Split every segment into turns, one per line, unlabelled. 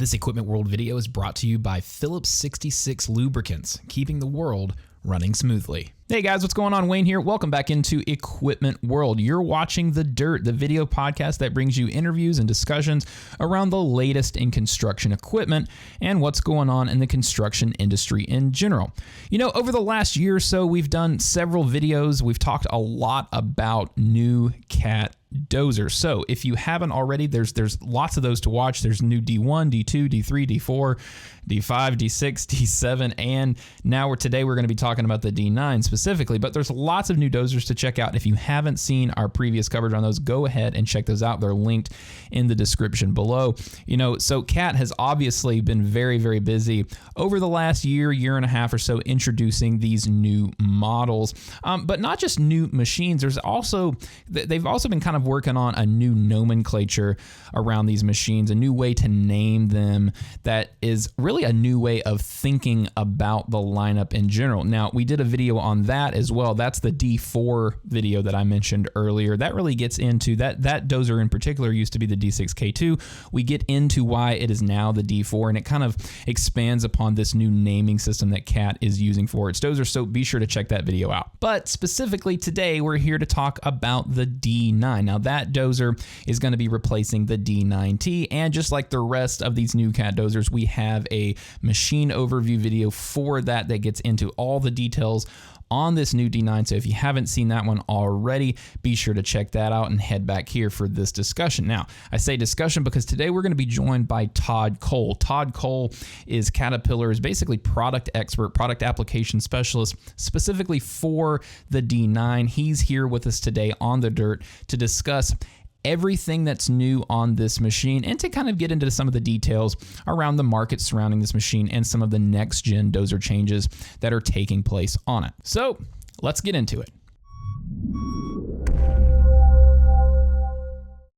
This Equipment World video is brought to you by Phillips 66 Lubricants, keeping the world running smoothly. Hey guys, what's going on? Wayne here. Welcome back into Equipment World. You're watching The Dirt, the video podcast that brings you interviews and discussions around the latest in construction equipment and what's going on in the construction industry in general. You know, over the last year or so, we've done several videos. We've talked a lot about new Cat Dozer. So if you haven't already, there's lots of those to watch. There's new D1, D2, D3, D4, D5, D6, D7, and now today we're going to be talking about the D9 specifically, but there's lots of new dozers to check out. If you haven't seen our previous coverage on those, go ahead and check those out. They're linked in the description below. You know, so Cat has obviously been very, very busy over the last year and a half or so introducing these new models, but not just new machines. They've also been kind of working on a new nomenclature around these machines, a new way to name them that is really a new way of thinking about the lineup in general. Now, we did a video on that as well. That's the D4 video that I mentioned earlier. That really gets into that dozer in particular used to be the D6K2. We get into why it is now the D4, and it kind of expands upon this new naming system that Cat is using for its dozer, so be sure to check that video out. But specifically today, we're here to talk about the D9. Now, that dozer is going to be replacing the D9T, and just like the rest of these new Cat dozers, we have a machine overview video for that gets into all the details on this new D9. So if you haven't seen that one already, be sure to check that out and head back here for this discussion. Now, I say discussion because today we're going to be joined by Todd Cole. Todd Cole is Caterpillar's basically product expert, product application specialist, specifically for the D9. He's here with us today on The Dirt to discuss everything that's new on this machine and to kind of get into some of the details around the market surrounding this machine and some of the next gen dozer changes that are taking place on it. So let's get into it.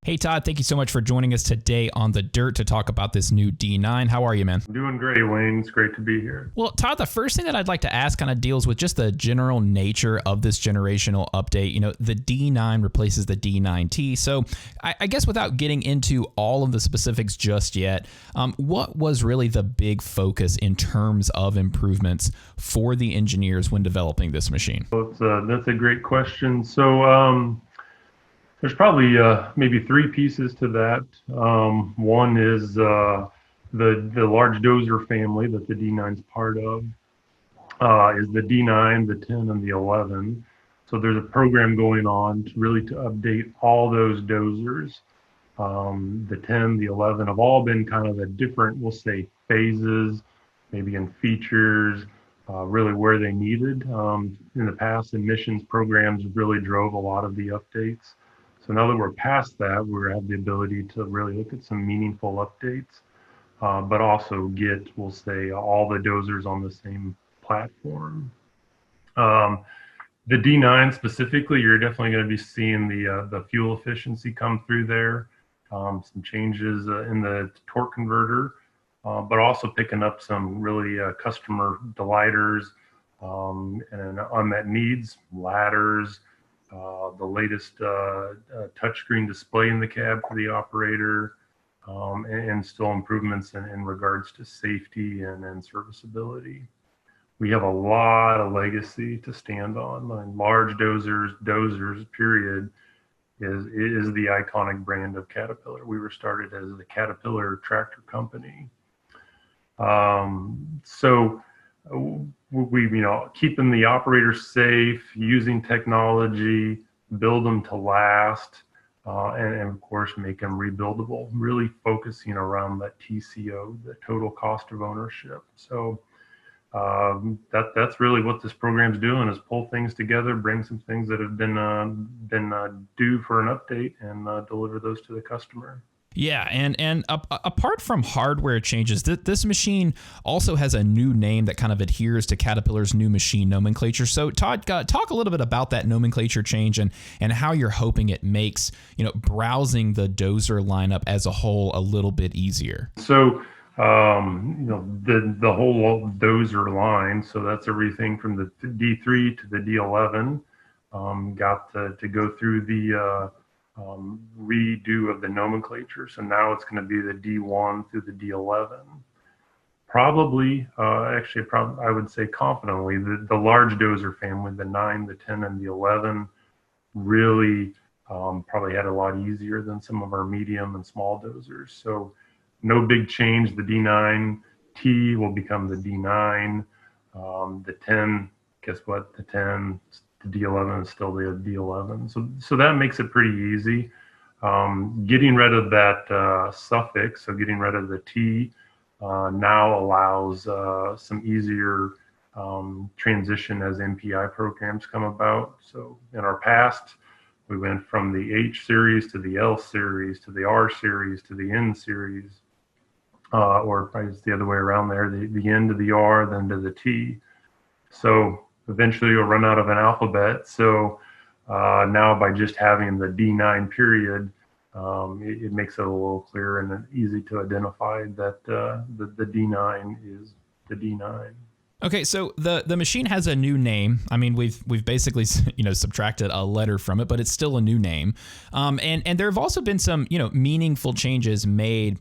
Hey Todd, thank you so much for joining us today on The Dirt to talk about this new D9. How are you, man?
I'm doing great, Wayne. It's great to be here.
Well, Todd, the first thing that I'd like to ask kind of deals with just the general nature of this generational update. You know, the D9 replaces the D9T. So I guess without getting into all of the specifics just yet, what was really the big focus in terms of improvements for the engineers when developing this machine?
Well, that's a great question. So, there's probably maybe three pieces to that. One is the large dozer family that the D9 is part of, is the D9, the 10, and the 11. So there's a program going on to update all those dozers. The 10, the 11 have all been kind of at different, we'll say, phases, maybe in features, really where they needed. In the past, emissions programs really drove a lot of the updates. So now that we're past that, we have the ability to really look at some meaningful updates, but also get, we'll say, all the dozers on the same platform. The D9 specifically, you're definitely going to be seeing the fuel efficiency come through there, some changes in the torque converter, but also picking up some really customer delighters and unmet needs, ladders, the latest touchscreen display in the cab for the operator, and still improvements in regards to safety and serviceability. We have a lot of legacy to stand on. Large dozers, period, is the iconic brand of Caterpillar. We were started as the Caterpillar tractor company. So we, keeping the operators safe, using technology, build them to last, and of course, make them rebuildable, really focusing around that TCO, the total cost of ownership. So that's really what this program's doing, is pull things together, bring some things that have been due for an update, and deliver those to the customer.
Yeah, and apart from hardware changes, this machine also has a new name that kind of adheres to Caterpillar's new machine nomenclature. So Todd, talk a little bit about that nomenclature change and how you're hoping it makes, browsing the dozer lineup as a whole a little bit easier.
So, the whole dozer line, so that's everything from the D3 to the D11, got to go through the redo of the nomenclature. So now it's going to be the D1 through the D11. Probably, I would say confidently, the large dozer family, the 9, the 10, and the 11, really probably had a lot easier than some of our medium and small dozers. So no big change. The D9T will become the D9. The 10, guess what? The 10, the D11 is still the D11. So that makes it pretty easy. Getting rid of that suffix, so getting rid of the T, now allows some easier transition as MPI programs come about. So in our past, we went from the H series to the L series to the R series to the N series, or probably it's the other way around there, the N to the R, then to the T. So eventually you'll run out of an alphabet. So now by just having the D9 period, it makes it a little clearer and easy to identify that the D9 is the D9.
Okay, so the machine has a new name. I mean, we've basically subtracted a letter from it, but it's still a new name. And there have also been some meaningful changes made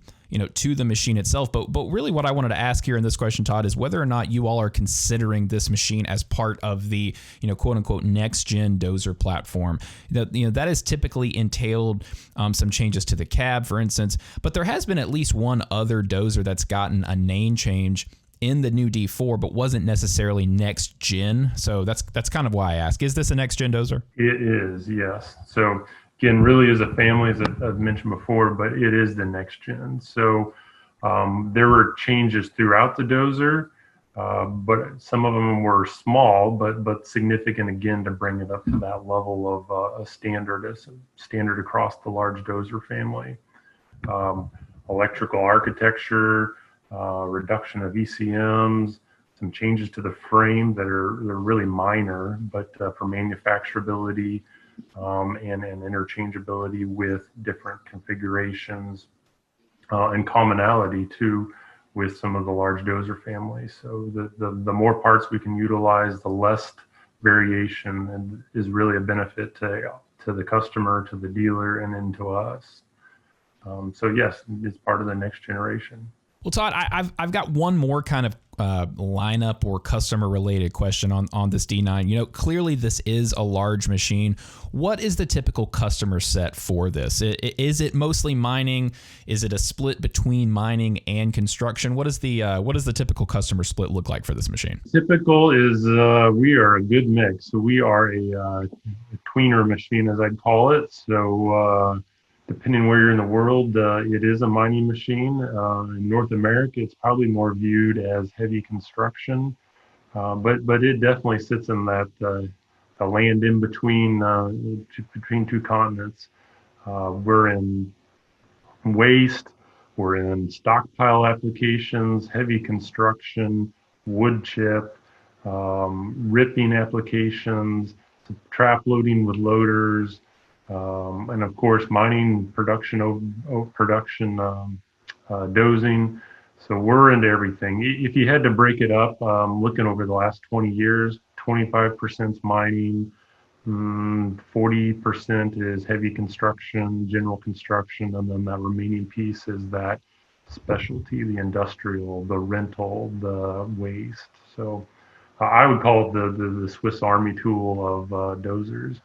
to the machine itself. But really, what I wanted to ask here in this question, Todd, is whether or not you all are considering this machine as part of the quote unquote next gen dozer platform. That has typically entailed some changes to the cab, for instance. But there has been at least one other dozer that's gotten a name change in the new D4, but wasn't necessarily next gen. So that's kind of why I ask. Is this a next gen dozer?
It is, yes. So again, really is a family, as I've mentioned before, but it is the next gen. So there were changes throughout the dozer, but some of them were small, but significant again to bring it up to that level of a standard across the large dozer family. Electrical architecture, reduction of ECMs, some changes to the frame they're really minor, but for manufacturability and interchangeability with different configurations and commonality too with some of the large dozer families. So the more parts we can utilize, the less variation, and is really a benefit to the customer, to the dealer, and then to us. So yes, it's part of the next generation.
Well, Todd, I've got one more kind of lineup or customer related question on this D9. Clearly this is a large machine. What is the typical customer set for this? Is it mostly mining? Is it a split between mining and construction? What is the typical customer split look like for this machine?
Typical is we are a good mix. So we are a tweener machine, as I'd call it. So depending where you're in the world, it is a mining machine. In North America, it's probably more viewed as heavy construction, but it definitely sits in that the land in between two continents. We're in waste, we're in stockpile applications, heavy construction, wood chip, ripping applications, trap loading with loaders. And of course, mining, production, dozing. So we're into everything. If you had to break it up, looking over the last 20 years, 25% mining, 40% is heavy construction, general construction, and then that remaining piece is that specialty, the industrial, the rental, the waste. So I would call it the Swiss Army tool of dozers.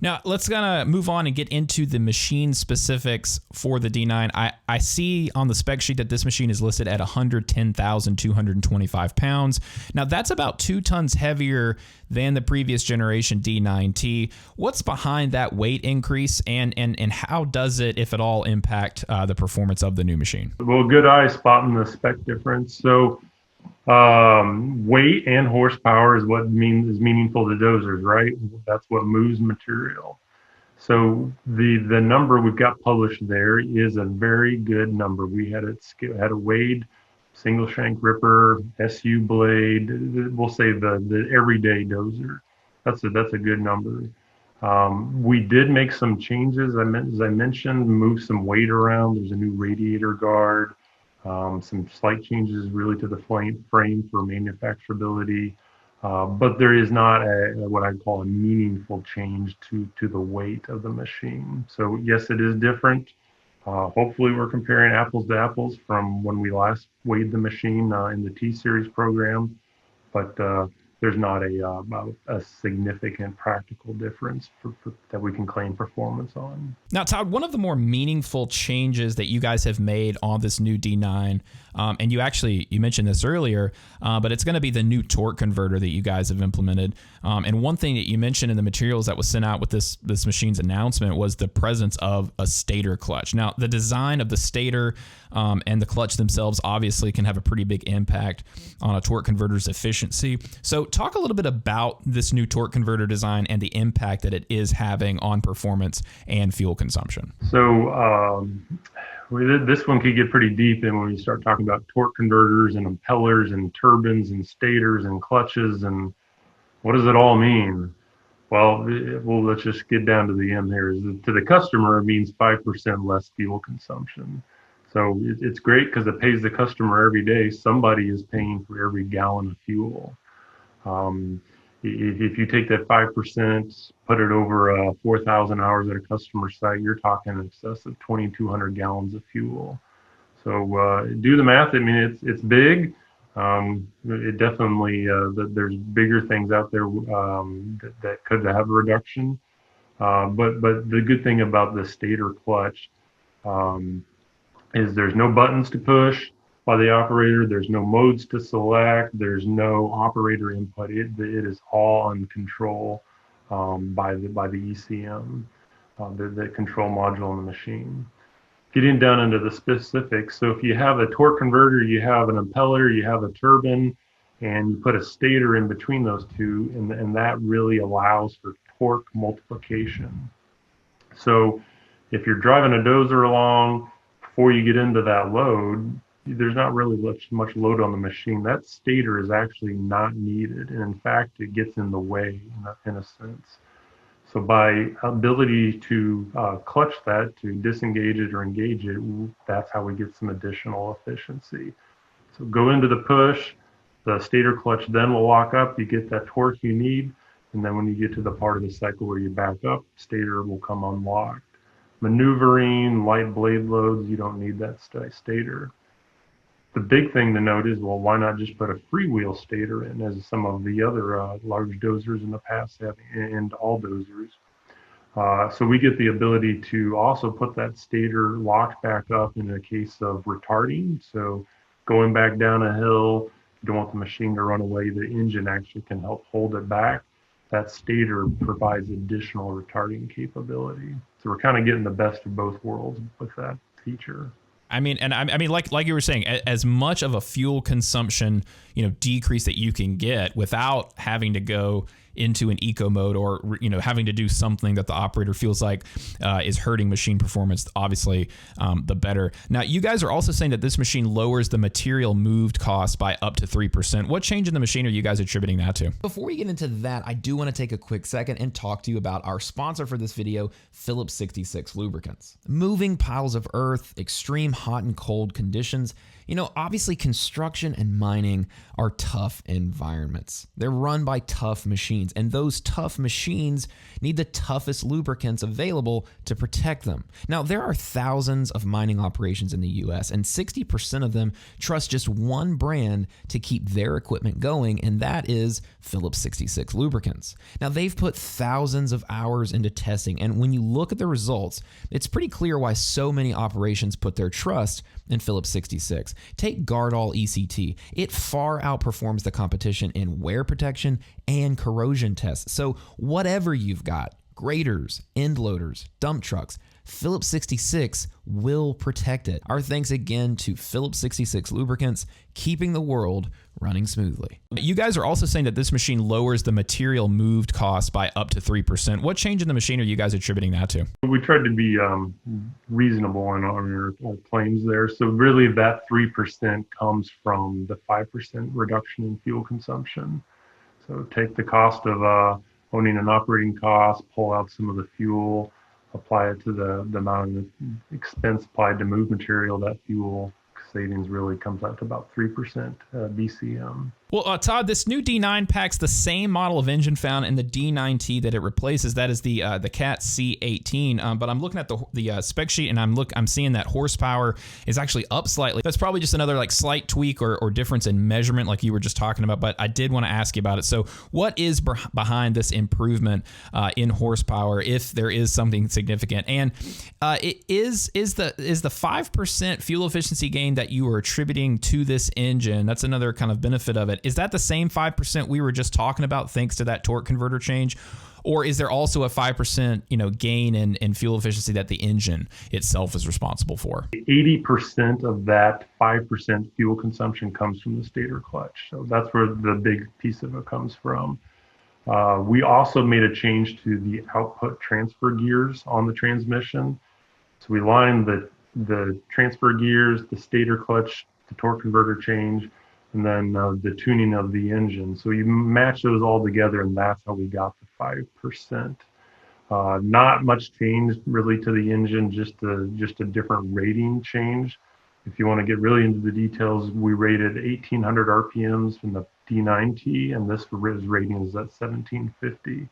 Now, let's kind of move on and get into the machine specifics for the D9. I see on the spec sheet that this machine is listed at 110,225 pounds. Now, that's about 2 tons heavier than the previous generation D9T. What's behind that weight increase, and how does it, if at all, impact the performance of the new machine?
Well, good eye spotting the spec difference. So weight and horsepower is what is meaningful to dozers, right? That's what moves material. So the number we've got published there is a very good number. We had a weighed single shank ripper, SU blade. We'll say the everyday dozer. That's a good number. We did make some changes. As I mentioned, move some weight around. There's a new radiator guard. Some slight changes really to the frame for manufacturability. But there is not what I'd call a meaningful change to the weight of the machine. So yes, it is different. Hopefully, we're comparing apples to apples from when we last weighed the machine in the T Series program, but there's not a significant practical difference that we can claim performance on.
Now, Todd, one of the more meaningful changes that you guys have made on this new D9, and you mentioned this earlier, but it's going to be the new torque converter that you guys have implemented. And one thing that you mentioned in the materials that was sent out with this machine's announcement was the presence of a stator clutch. Now, the design of the stator and the clutch themselves obviously can have a pretty big impact on a torque converter's efficiency. So talk a little bit about this new torque converter design and the impact that it is having on performance and fuel consumption.
So this one could get pretty deep in when you start talking about torque converters and impellers and turbines and stators and clutches, and what does it all mean? Well, let's just get down to the end here. To the customer, it means 5% less fuel consumption. So it's great because it pays the customer every day. Somebody is paying for every gallon of fuel. If you take that 5%, put it over 4,000 hours at a customer site, you're talking in excess of 2,200 gallons of fuel. So do the math. I mean, it's big. It definitely there's bigger things out there that could have a reduction. But the good thing about the stator clutch is there's no buttons to push by the operator. There's no modes to select. There's no operator input. It is all on control by the ECM, the control module on the machine. Getting down into the specifics, so if you have a torque converter, you have an impeller, you have a turbine, and you put a stator in between those two, and that really allows for torque multiplication. So if you're driving a dozer along, before you get into that load, there's not really much load on the machine. That stator is actually not needed, and in fact, it gets in the way in a sense. So by ability to clutch that, to disengage it or engage it, that's how we get some additional efficiency. So go into the push, the stator clutch then will lock up, you get that torque you need, and then when you get to the part of the cycle where you back up, stator will come unlocked. Maneuvering, light blade loads, you don't need that stator. The big thing to note is, well, why not just put a freewheel stator in, as some of the other large dozers in the past have, and all dozers. So we get the ability to also put that stator locked back up in a case of retarding. So going back down a hill, you don't want the machine to run away. The engine actually can help hold it back. That stator provides additional retarding capability. So we're kind of getting the best of both worlds with that feature.
I mean, like you were saying, as much of a fuel consumption, decrease that you can get without having to go into an eco mode or, having to do something that the operator feels like is hurting machine performance, obviously, the better. Now, you guys are also saying that this machine lowers the material moved cost by up to 3%. What change in the machine are you guys attributing that to? Before we get into that, I do want to take a quick second and talk to you about our sponsor for this video, Phillips 66 Lubricants. Moving piles of earth, extreme hot and cold conditions, obviously construction and mining are tough environments. They're run by tough machines, and those tough machines need the toughest lubricants available to protect them. Now, there are thousands of mining operations in the US, and 60% of them trust just one brand to keep their equipment going, and that is Phillips 66 Lubricants. Now, they've put thousands of hours into testing, and when you look at the results, it's pretty clear why so many operations put their trust in Phillips 66. Take Gardol ECT. It far outperforms the competition in wear protection and corrosion tests. So whatever you've got, graders, end loaders, dump trucks, Phillips 66 will protect it. Our thanks again to Phillips 66 Lubricants, keeping the world running smoothly. You guys are also saying that this machine lowers the material moved cost by up to 3%. What change in the machine are you guys attributing that to?
We tried to be reasonable in our claims there. So really that 3% comes from the 5% reduction in fuel consumption. So take the cost of owning an operating cost, pull out some of the fuel, apply it to the amount of expense applied to move material, that fuel savings really comes out to about 3% BCM.
Well, Todd, this new D9 packs the same model of engine found in the D9T that it replaces. That is the Cat C18. But I'm looking at the spec sheet, and I'm seeing that horsepower is actually up slightly. That's probably just another like slight tweak or difference in measurement, like you were just talking about. But I did want to ask you about it. So, what is behind this improvement in horsepower, if there is something significant? And it is the 5% fuel efficiency gain that you are attributing to this engine? That's another kind of benefit of it. Is that the same 5% we were just talking about thanks to that torque converter change? Or is there also a 5% gain in fuel efficiency that the engine itself is responsible for?
80% of that 5% fuel consumption comes from the stator clutch. So that's where the big piece of it comes from. We also made a change to the output transfer gears on the transmission. So we lined the transfer gears, the stator clutch, the torque converter change, and then the tuning of the engine. So you match those all together, and that's how we got the 5%. Not much change really to the engine, just a different rating change. If you want to get really into the details, we rated 1,800 RPMs in the D9T, and this rating is at 1,750.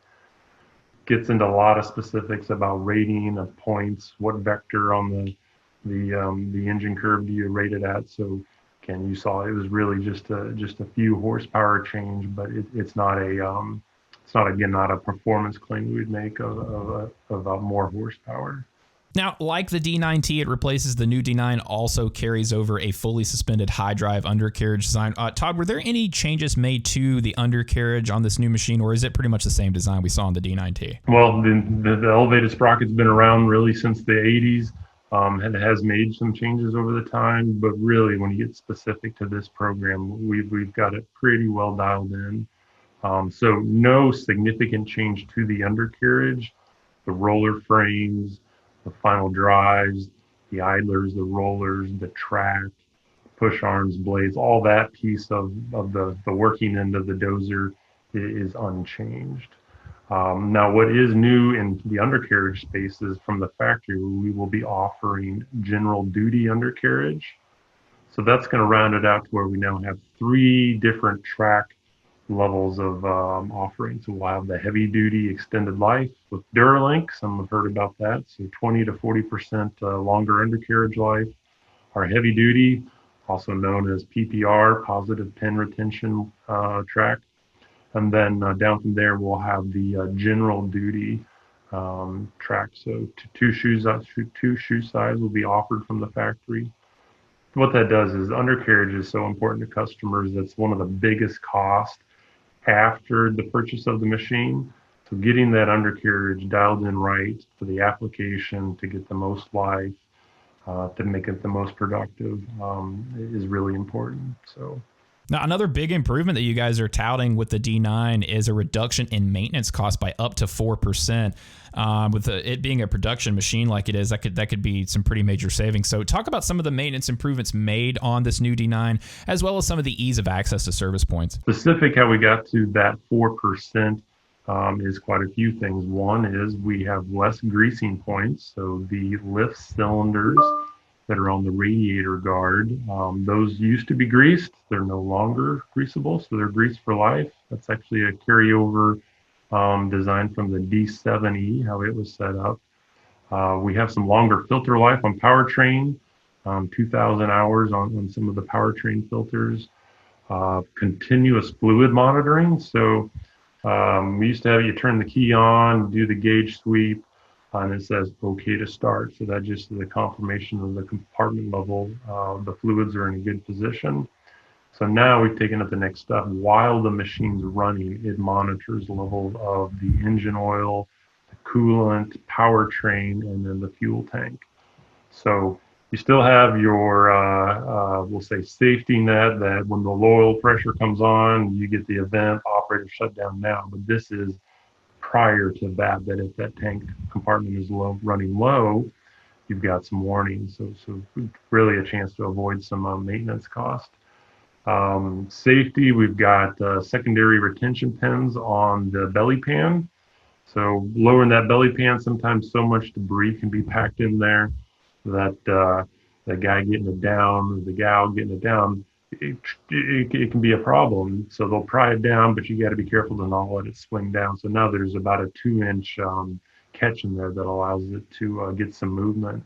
Gets into a lot of specifics about rating of points, what vector on the engine curve do you rate it at. So again, you saw it was really just a few horsepower change, but it's not a performance claim we would make of more horsepower.
Now, like the D9T, it replaces the new D9, also carries over a fully suspended high drive undercarriage design. Todd, were there any changes made to the undercarriage on this new machine, or is it pretty much the same design we saw on the D9T?
Well, the elevated sprocket's been around really since the 80s. It has made some changes over the time, but really when you get specific to this program, we've got it pretty well dialed in. So no significant change to the undercarriage, the roller frames, the final drives, the idlers, the rollers, the track, push arms, blades, all that piece of the working end of the Dozer is unchanged. Now, what is new in the undercarriage space is from the factory, we will be offering general duty undercarriage. So that's going to round it out to where we now have 3 different track levels of offerings. So we'll have the heavy duty extended life with Duralink. Some have heard about that. So 20 to 40% longer undercarriage life. Our heavy duty, also known as PPR, positive pin retention track. And then down from there, we'll have the general duty track. So two shoe sides will be offered from the factory. What that does is undercarriage is so important to customers. That's one of the biggest costs after the purchase of the machine. So getting that undercarriage dialed in right for the application to get the most life, to make it the most productive, is really important. So.
Now, another big improvement that you guys are touting with the D9 is a reduction in maintenance costs by up to 4%. With it being a production machine like it is, that could be some pretty major savings. So talk about some of the maintenance improvements made on this new D9, as well as some of the ease of access to service points.
Specific how we got to that 4% is quite a few things. One is we have less greasing points. So the lift cylinders that are on the radiator guard, those used to be greased. They're no longer greasable, so they're greased for life. That's actually a carryover design from the D7E, how it was set up. We have some longer filter life on powertrain, 2,000 hours on some of the powertrain filters. Continuous fluid monitoring. So we used to have you turn the key on, do the gauge sweep, and it says okay to start. So that just is a confirmation of the compartment level. The fluids are in a good position. So now we've taken it the next step. While the machine's running, it monitors the level of the engine oil, the coolant, powertrain, and then the fuel tank. So you still have your, we'll say, safety net that when the low oil pressure comes on, you get the event, operator shut down now. But this is prior to that if that tank compartment is running low, you've got some warnings. So really a chance to avoid some maintenance cost. Safety, we've got secondary retention pins on the belly pan. So lowering that belly pan, sometimes so much debris can be packed in there that the guy getting it down, or the gal getting it down, it can be a problem. So they'll pry it down, but you got to be careful to not let it swing down. So now there's about a 2-inch catch in there that allows it to get some movement.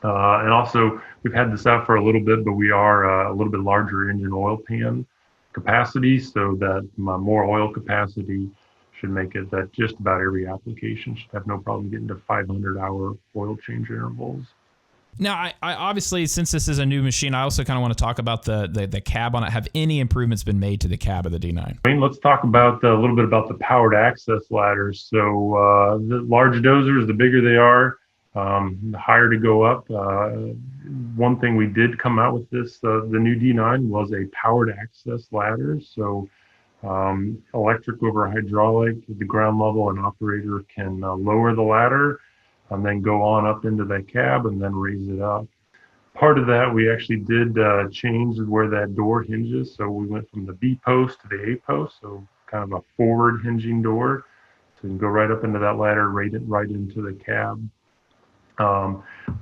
And also, we've had this out for a little bit, but we are a little bit larger engine oil pan capacity, so that my more oil capacity should make it that just about every application should have no problem getting to 500-hour oil change intervals.
Now, I obviously, since this is a new machine, I also kind of want to talk about the cab on it. Have any improvements been made to the cab of the D9?
Let's talk about a little bit about the powered access ladders. So the large dozers, the bigger they are, the higher to go up. One thing we did come out with this, the new D9 was a powered access ladder. So electric over hydraulic at the ground level, an operator can lower the ladder and then go on up into that cab and then raise it up. Part of that, we actually did change where that door hinges. So we went from the B post to the A post, so kind of a forward hinging door. So you can go right up into that ladder, right into the cab.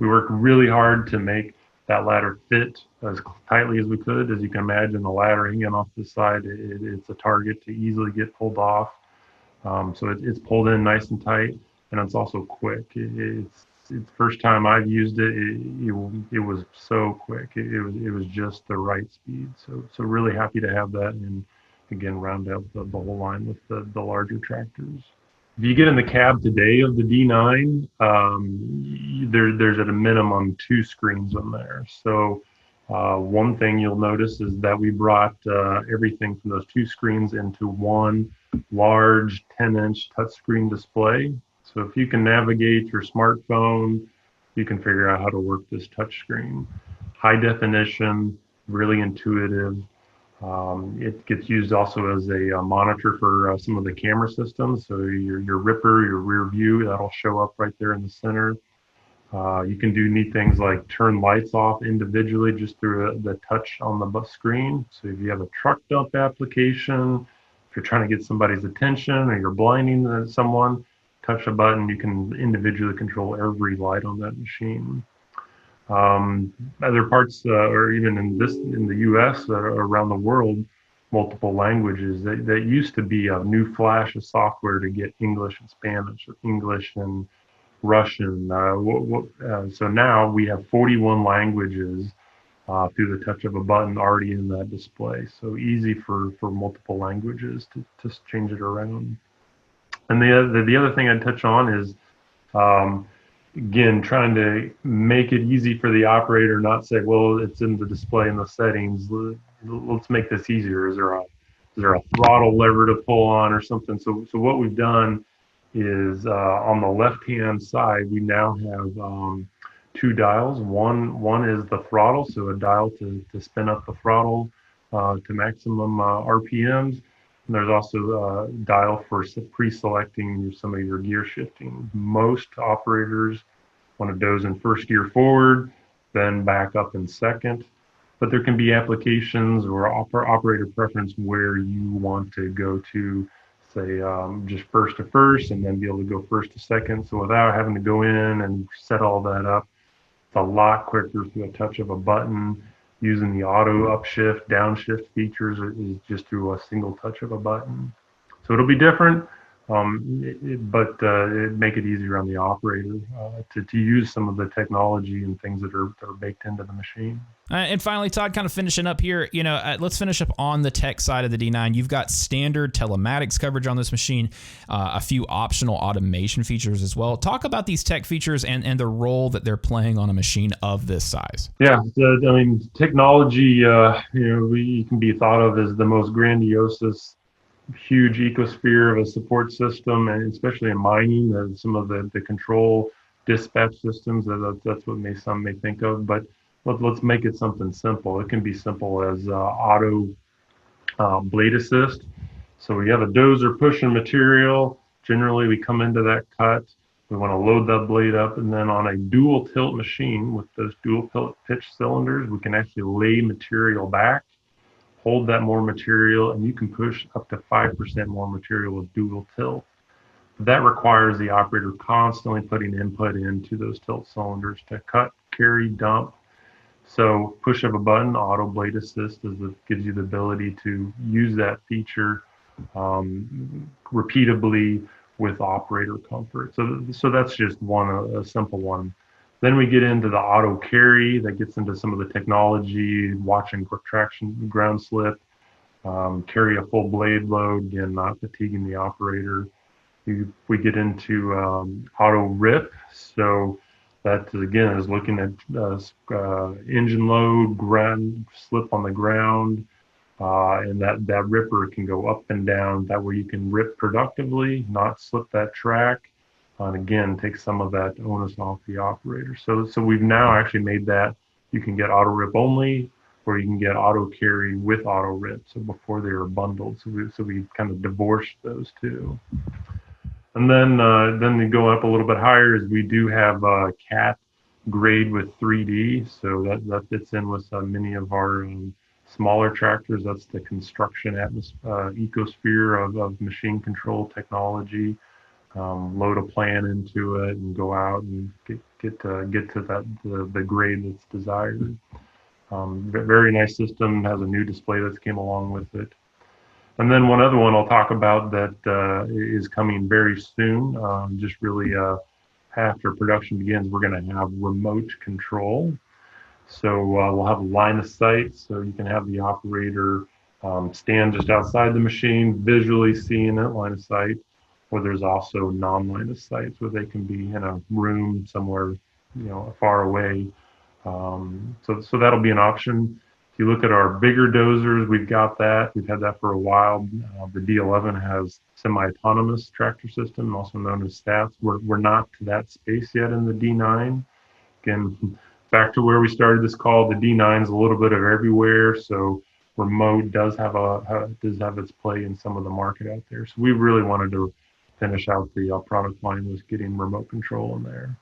We worked really hard to make that ladder fit as tightly as we could. As you can imagine, the ladder hanging off the side, it's a target to easily get pulled off. So it's pulled in nice and tight, and it's also quick. It's the first time I've used it. It was so quick. It was just the right speed. So really happy to have that, and again round out the whole line with the larger tractors. If you get in the cab today of the D9, there's at a minimum 2 screens on there. So one thing you'll notice is that we brought everything from those 2 screens into one large 10-inch touchscreen display. So if you can navigate your smartphone, you can figure out how to work this touchscreen. High definition, really intuitive. It gets used also as a monitor for some of the camera systems. So your ripper, your rear view, that'll show up right there in the center. You can do neat things like turn lights off individually just through the touch on the screen. So if you have a truck dump application, if you're trying to get somebody's attention or you're blinding someone, touch a button, you can individually control every light on that machine. Other parts, or even in the U.S. Around the world, multiple languages. That used to be a new flash of software to get English and Spanish, or English and Russian. So now we have 41 languages through the touch of a button already in that display. So easy for multiple languages to change it around. And the other thing I'd touch on is, again, trying to make it easy for the operator, not say, well, it's in the display in the settings. Let's make this easier. Is there a throttle lever to pull on or something? So what we've done is on the left-hand side, we now have 2 dials. One is the throttle, so a dial to spin up the throttle to maximum RPMs. And there's also a dial for pre-selecting some of your gear shifting. Most operators want to doze in first gear forward, then back up in second. But there can be applications or operator preference where you want to go to, say, just first to first and then be able to go first to second. So without having to go in and set all that up, it's a lot quicker through a touch of a button. Using the auto upshift, downshift features is just through a single touch of a button. So it'll be different, but it make it easier on the operator to use some of the technology and things that are baked into the machine.
And finally, Todd, kind of finishing up here, let's finish up on the tech side of the D9. You've got standard telematics coverage on this machine, a few optional automation features as well. Talk about these tech features and the role that they're playing on a machine of this size.
Yeah, technology, we can be thought of as the most grandiose, huge ecosphere of a support system, and especially in mining, some of the control dispatch systems, that's what some may think of, but let's make it something simple. It can be simple as auto blade assist. So we have a dozer pushing material. Generally, we come into that cut. We want to load that blade up, and then on a dual tilt machine with those dual pitch cylinders, we can actually lay material back, hold that more material, and you can push up to 5% more material with dual tilt. That requires the operator constantly putting input into those tilt cylinders to cut, carry, dump. So push of a button, auto blade assist gives you the ability to use that feature repeatably with operator comfort. So that's just a simple one. Then we get into the auto carry that gets into some of the technology, watching traction, ground slip, carry a full blade load, again, not fatiguing the operator. We get into auto rip. So that again is looking at engine load, ground slip on the ground, and that ripper can go up and down. That way you can rip productively, not slip that track, and again take some of that onus off the operator. So we've now actually made that you can get auto rip only, or you can get auto carry with auto rip. So before they were bundled, so we kind of divorced those two. And then they go up a little bit higher is we do have CAT grade with 3D. So that fits in with many of our smaller tractors. That's the construction ecosphere of machine control technology. Load a plan into it and go out and get to the grade that's desired. Very nice system, has a new display that's came along with it. And then one other one I'll talk about that is coming very soon. Just really after production begins, we're going to have remote control. So we'll have a line of sight, so you can have the operator stand just outside the machine, visually seeing it, line of sight. Or there's also non-line of sight, where they can be in a room somewhere, far away. So that'll be an option. If you look at our bigger dozers, we've got that. We've had that for a while. The D11 has semi-autonomous tractor system, also known as stats. We're not to that space yet in the D9. Again, back to where we started this call, the D9 is a little bit of everywhere. So remote does have its play in some of the market out there. So we really wanted to finish out the product line with getting remote control in there.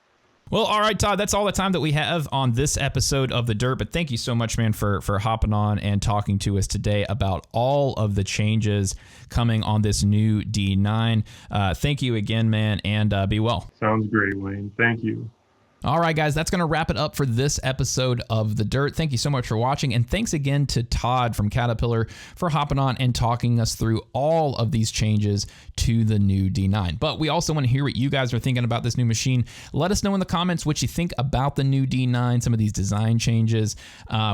Well, all right, Todd, that's all the time that we have on this episode of The Dirt, but thank you so much, man, for hopping on and talking to us today about all of the changes coming on this new D9. Thank you again, man, and be well.
Sounds great, Wayne. Thank you.
All right, guys, that's going to wrap it up for this episode of The Dirt. Thank you so much for watching, and thanks again to Todd from Caterpillar for hopping on and talking us through all of these changes to the new D9. But we also want to hear what you guys are thinking about this new machine. Let us know in the comments what you think about the new D9, some of these design changes.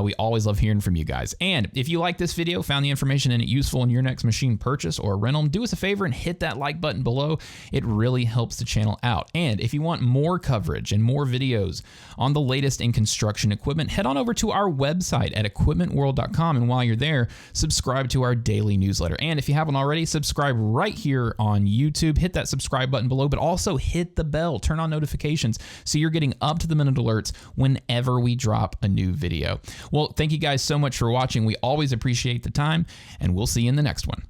We always love hearing from you guys. And if you like this video, found the information in it useful in your next machine purchase or rental, do us a favor and hit that like button below. It really helps the channel out. And if you want more coverage and more videos on the latest in construction equipment, head on over to our website at equipmentworld.com, and while you're there, subscribe to our daily newsletter. And if you haven't already, subscribe right here on YouTube. Hit that subscribe button below, but also hit the bell, turn on notifications so you're getting up to the minute alerts whenever we drop a new video. Well, thank you guys so much for watching. We always appreciate the time, and we'll see you in the next one.